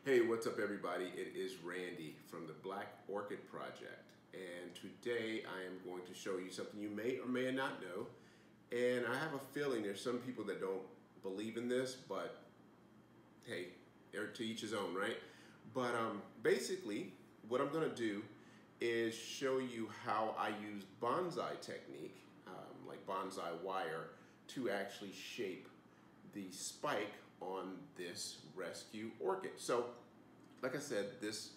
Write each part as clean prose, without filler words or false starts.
Hey, what's up everybody? It is Randy from the Black Orchid Project, and today I am going to show you something you may or may not know. And I have a feeling there's some people that don't believe in this, but hey, to each his own, right? But basically what I'm going to do is show you how I use bonsai technique, like bonsai wire, to actually shape the spike on this rescue orchid. So like I said, this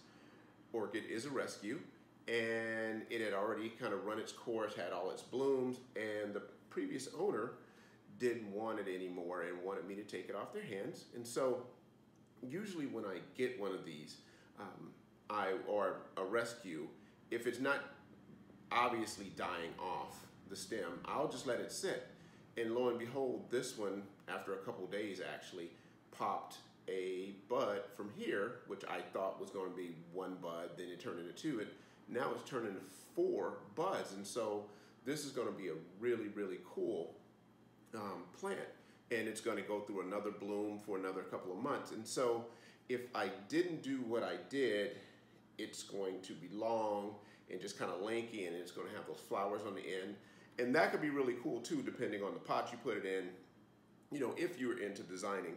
orchid is a rescue, and it had already kind of run its course, had all its blooms, and the previous owner didn't want it anymore and wanted me to take it off their hands. And so usually when I get one of these, or a rescue, if it's not obviously dying off the stem, I'll just let it sit. And lo and behold, this one, after a couple days actually, popped a bud from here, which I thought was going to be one bud, then it turned into two, and now it's turned into 4 buds. And so this is going to be a really, really cool plant, and it's going to go through another bloom for another couple of months. And so if I didn't do what I did, it's going to be long and just kind of lanky, and it's going to have those flowers on the end. And that could be really cool too, depending on the pot you put it in, you know, if you're into designing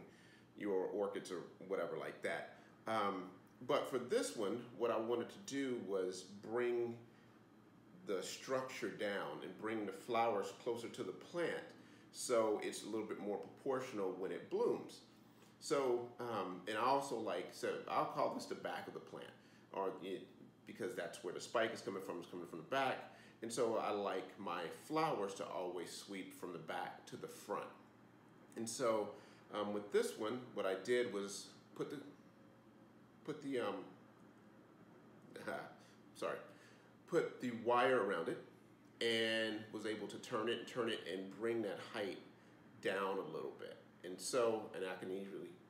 your orchids or whatever like that. But for this one, what I wanted to do was bring the structure down and bring the flowers closer to the plant, so it's a little bit more proportional when it blooms. So, and I also so I'll call this the back of the plant, because that's where the spike is coming from. It's coming from the back. And so I like my flowers to always sweep from the back to the front. And so with this one, what I did was put the wire around it, and was able to turn it and bring that height down a little bit. And so, and I can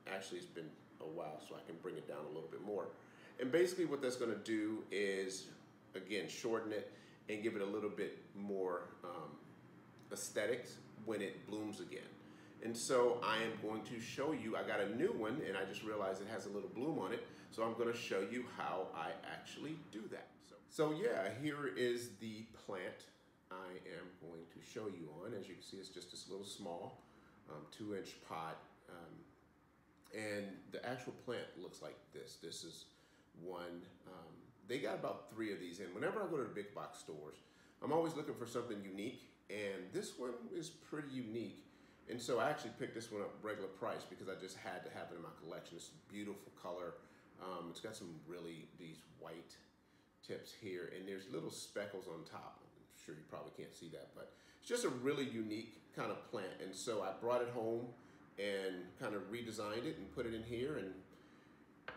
actually it's been a while, so I can bring it down a little bit more. And basically what that's going to do is, again, shorten it and give it a little bit more aesthetics when it blooms again. And so I am going to show you, I got a new one and I just realized it has a little bloom on it. So I'm going to show you how I actually do that. So yeah, here is the plant I am going to show you on. As you can see, it's just this little small 2-inch pot. And the actual plant looks like this. This is one, they got about 3 of these, and whenever I go to the big box stores, I'm always looking for something unique, and this one is pretty unique. And so I actually picked this one up regular price because I just had to have it in my collection. It's a beautiful color. It's got these white tips here, and there's little speckles on top. I'm sure you probably can't see that, but it's just a really unique kind of plant. And so I brought it home and kind of redesigned it and put it in here, and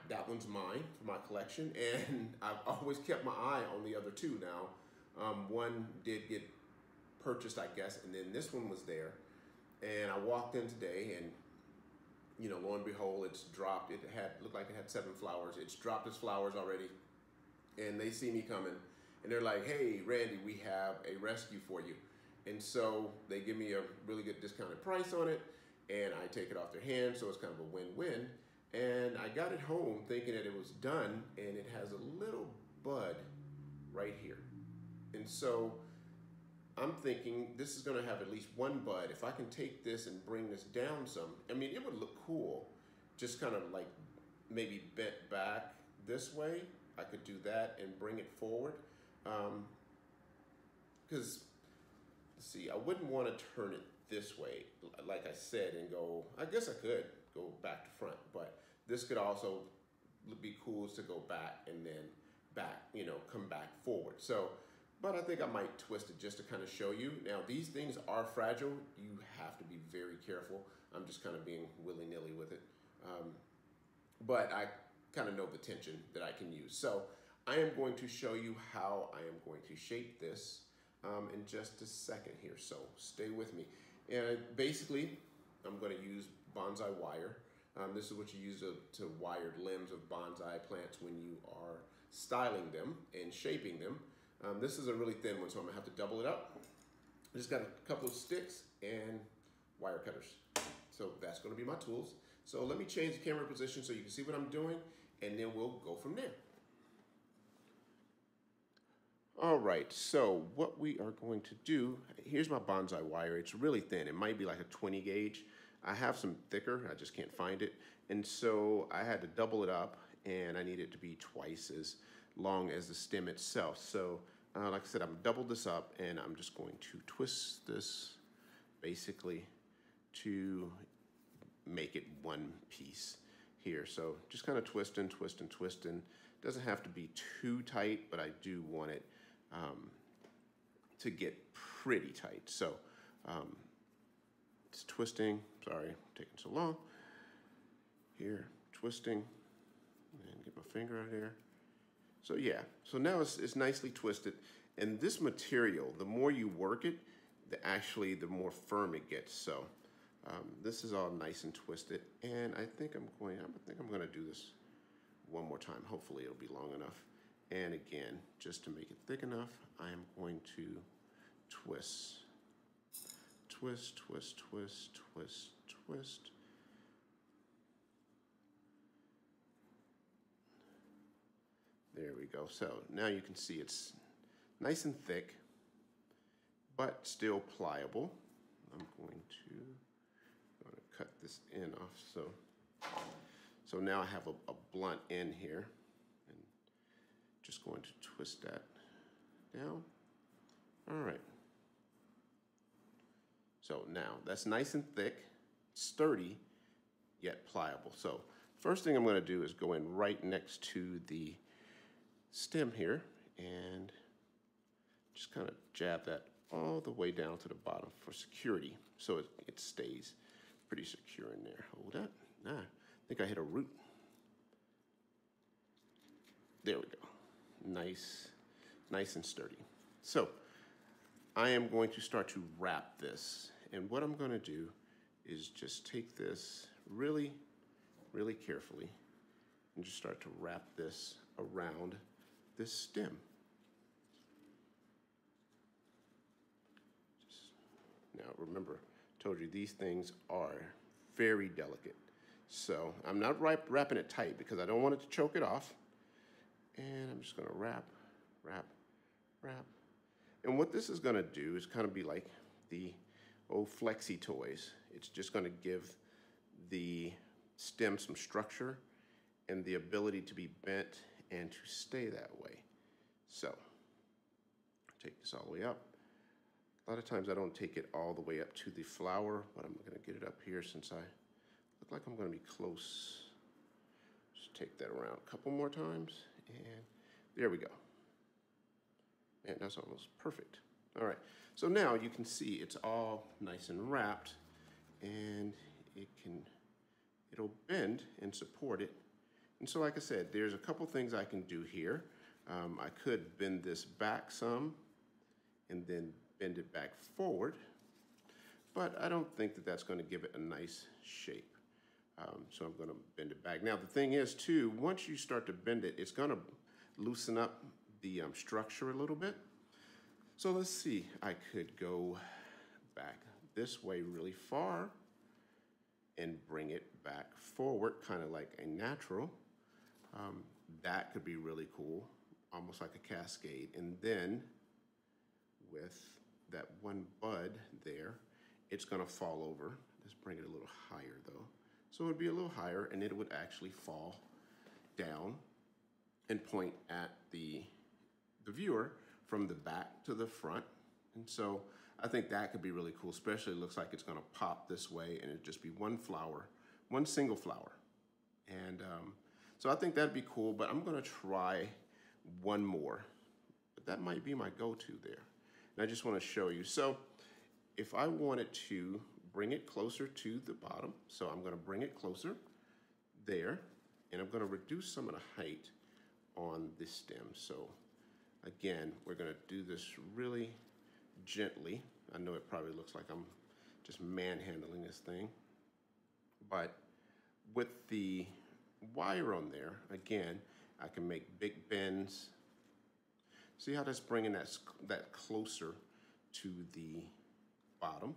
that one's mine for my collection. And I've always kept my eye on the other 2 now. One did get purchased, I guess, and then this one was there. And I walked in today, and you know, lo and behold, it's dropped. It looked like it had 7 flowers. It's dropped its flowers already. And they see me coming, and they're like, "Hey, Randy, we have a rescue for you." And so they give me a really good discounted price on it, and I take it off their hands, so it's kind of a win-win. And I got it home thinking that it was done, and it has a little bud right here. And so I'm thinking this is gonna have at least 1 bud. If I can take this and bring this down some, I mean, it would look cool, just kind of like maybe bent back this way. I could do that and bring it forward. Because, see, I wouldn't want to turn it this way, like I said, and go, I guess I could go back to front, but this could also be cool to go back and then back, you know, come back forward. So, but I think I might twist it just to kind of show you. Now, these things are fragile. You have to be very careful. I'm just kind of being willy-nilly with it. But I kind of know the tension that I can use. So I am going to show you how I am going to shape this in just a second here. So stay with me. And basically, I'm going to use bonsai wire. This is what you use to wire limbs of bonsai plants when you are styling them and shaping them. This is a really thin one, so I'm gonna have to double it up. I just got a couple of sticks and wire cutters. So that's gonna be my tools. So let me change the camera position so you can see what I'm doing, and then we'll go from there. All right, so what we are going to do, here's my bonsai wire. It's really thin. It might be like a 20 gauge. I have some thicker, I just can't find it. And so I had to double it up, and I need it to be twice as long as the stem itself. So like I said, I'm doubled this up, and I'm just going to twist this basically to make it one piece here. So just kind of twisting, twisting, twisting. Doesn't have to be too tight, but I do want it to get pretty tight. So it's twisting, sorry, taking so long. Here, twisting, and get my finger out here. So yeah, so now it's nicely twisted. And this material, the more you work it, the more firm it gets. So this is all nice and twisted. And I think I'm going to do this one more time. Hopefully it'll be long enough. And again, just to make it thick enough, I am going to twist, twist, twist, twist, twist, twist. There we go. So now you can see it's nice and thick, but still pliable. I'm going to cut this end off. So now I have a blunt end here, and just going to twist that down. All right. So now that's nice and thick, sturdy, yet pliable. So first thing I'm going to do is go in right next to the stem here and just kind of jab that all the way down to the bottom for security, so it stays pretty secure in there. Hold that. I think I hit a root. There we go. Nice and sturdy. So I am going to start to wrap this, and what I'm going to do is just take this really, really carefully and just start to wrap this around this stem. Now remember, I told you these things are very delicate. So I'm not wrapping it tight because I don't want it to choke it off. And I'm just gonna wrap, wrap, wrap. And what this is gonna do is kind of be like the old flexi toys. It's just gonna give the stem some structure and the ability to be bent and to stay that way. So take this all the way up. A lot of times I don't take it all the way up to the flower, but I'm gonna get it up here since I look like I'm gonna be close. Just take that around a couple more times, and there we go. Man, that's almost perfect. All right, so now you can see it's all nice and wrapped, and it'll bend and support it. And so like I said, there's a couple things I can do here. I could bend this back some and then bend it back forward, but I don't think that that's going to give it a nice shape. So I'm going to bend it back. Now the thing is too, once you start to bend it, it's going to loosen up the structure a little bit. So let's see, I could go back this way really far and bring it back forward, kind of like a natural. That could be really cool, almost like a cascade. And then with that one bud there, it's gonna fall over. Let's bring it a little higher though. So it would be a little higher, and it would actually fall down and point at the viewer from the back to the front. And so I think that could be really cool, especially it looks like it's gonna pop this way and it'd just be one flower, one single flower. And so I think that'd be cool, but I'm gonna try one more. But that might be my go-to there. And I just wanna show you. So if I wanted to bring it closer to the bottom, so I'm gonna bring it closer there, and I'm gonna reduce some of the height on this stem. So again, we're gonna do this really gently. I know it probably looks like I'm just manhandling this thing, but with the wire on there, again, I can make big bends. See how that's bringing that closer to the bottom?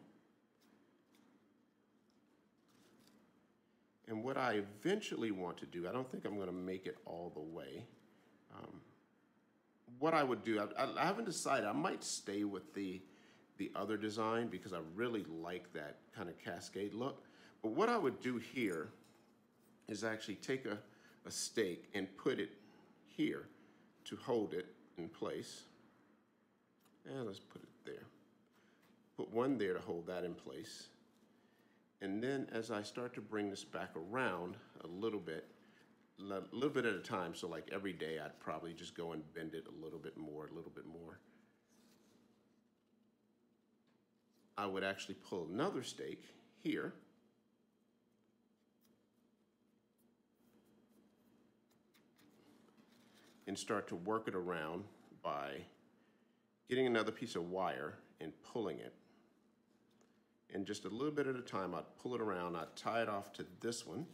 And what I eventually want to do, I don't think I'm going to make it all the way. What I would do, I haven't decided. I might stay with the other design because I really like that kind of cascade look. But what I would do here is actually take a stake and put it here to hold it in place. And let's put it there. Put one there to hold that in place. And then as I start to bring this back around a little bit at a time, so like every day I'd probably just go and bend it a little bit more. I would actually pull another stake here. And start to work it around by getting another piece of wire and pulling it. And just a little bit at a time, I'd pull it around, I'd tie it off to this one,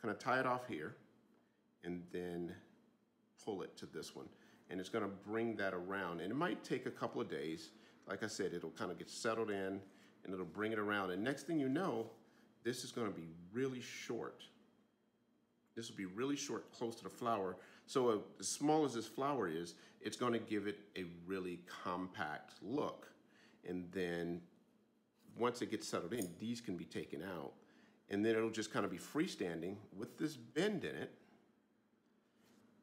kind of tie it off here, and then pull it to this one. And it's gonna bring that around. And it might take a couple of days. Like I said, it'll kind of get settled in and it'll bring it around. And next thing you know, this is gonna be really short. This will be really short, close to the flower. So as small as this flower is, it's gonna give it a really compact look. And then once it gets settled in, these can be taken out. And then it'll just kind of be freestanding with this bend in it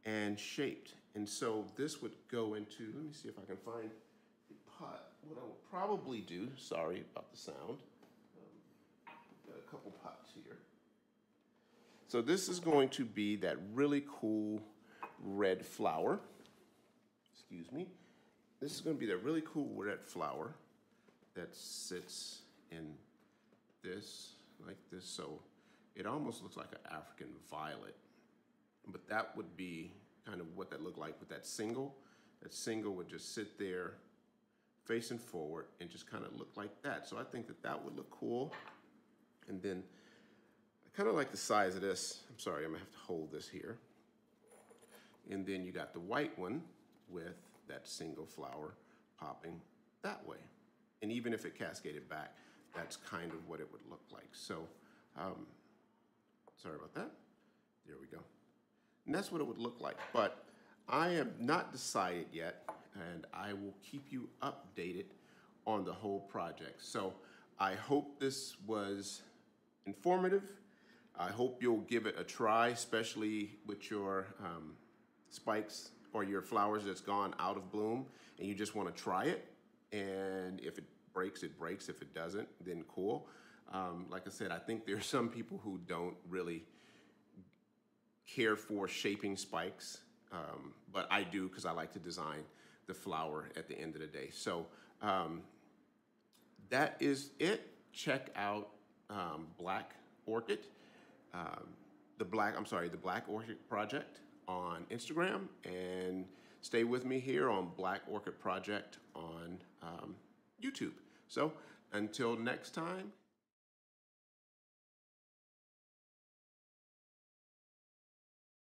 and shaped. And so this would go into, let me see if I can find the pot. What I will probably do, sorry about the sound. Got a couple pots here. So this is going to be that really cool red flower. Excuse me. This is going to be that really cool red flower that sits in this, like this. So it almost looks like an African violet. But that would be kind of what that looked like with that single. That single would just sit there facing forward and just kind of look like that. So I think that that would look cool. And then I kind of like the size of this. I'm sorry, I'm gonna have to hold this here. And then you got the white one with that single flower popping that way. And even if it cascaded back, that's kind of what it would look like. So, sorry about that. There we go. And that's what it would look like. But I am not decided yet, and I will keep you updated on the whole project. So I hope this was informative. I hope you'll give it a try, especially with your spikes or your flowers that's gone out of bloom and you just want to try it. And if it breaks, it breaks. If it doesn't, then cool. Like I said, I think there's some people who don't really care for shaping spikes, but I do because I like to design the flower at the end of the day. So that is it. Check out Black Orchid, the Black Orchid Project on Instagram, and stay with me here on Black Orchid Project on YouTube. So until next time,